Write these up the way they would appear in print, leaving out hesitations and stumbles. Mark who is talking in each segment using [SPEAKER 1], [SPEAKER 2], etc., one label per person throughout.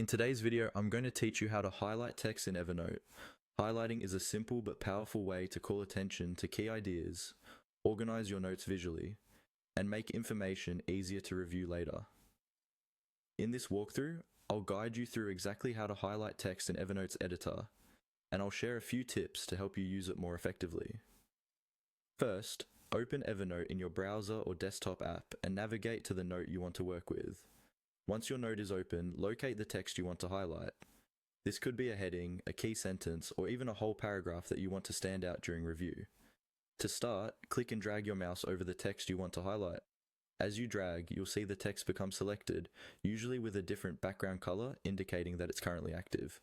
[SPEAKER 1] In today's video, I'm going to teach you how to highlight text in Evernote. Highlighting is a simple but powerful way to call attention to key ideas, organize your notes visually, and make information easier to review later. In this walkthrough, I'll guide you through exactly how to highlight text in Evernote's editor, and I'll share a few tips to help you use it more effectively. First, open Evernote in your browser or desktop app and navigate to the note you want to work with. Once your note is open, locate the text you want to highlight. This could be a heading, a key sentence, or even a whole paragraph that you want to stand out during review. To start, click and drag your mouse over the text you want to highlight. As you drag, you'll see the text become selected, usually with a different background color indicating that it's currently active.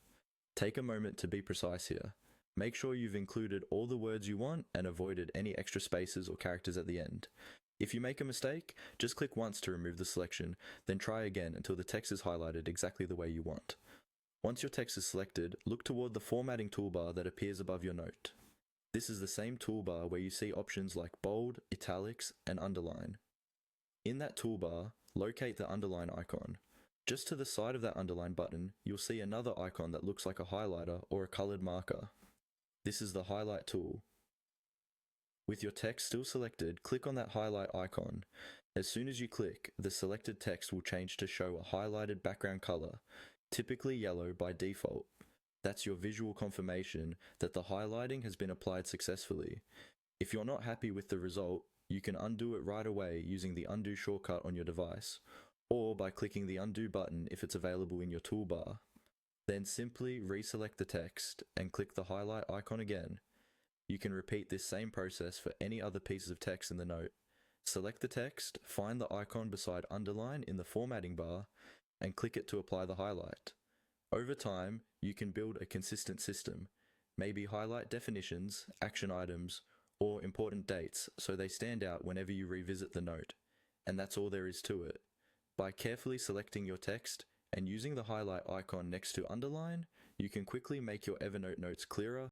[SPEAKER 1] Take a moment to be precise here. Make sure you've included all the words you want and avoided any extra spaces or characters at the end. If you make a mistake, just click once to remove the selection, then try again until the text is highlighted exactly the way you want. Once your text is selected, look toward the formatting toolbar that appears above your note. This is the same toolbar where you see options like bold, italics, and underline. In that toolbar, locate the underline icon. Just to the side of that underline button, you'll see another icon that looks like a highlighter or a colored marker. This is the highlight tool. With your text still selected, click on that highlight icon. As soon as you click, the selected text will change to show a highlighted background color, typically yellow by default. That's your visual confirmation that the highlighting has been applied successfully. If you're not happy with the result, you can undo it right away using the undo shortcut on your device, or by clicking the undo button if it's available in your toolbar. Then simply reselect the text and click the highlight icon again. You can repeat this same process for any other pieces of text in the note. Select the text, find the icon beside underline in the formatting bar, and click it to apply the highlight. Over time, you can build a consistent system. Maybe highlight definitions, action items, or important dates so they stand out whenever you revisit the note. And that's all there is to it. By carefully selecting your text and using the highlight icon next to underline, you can quickly make your Evernote notes clearer,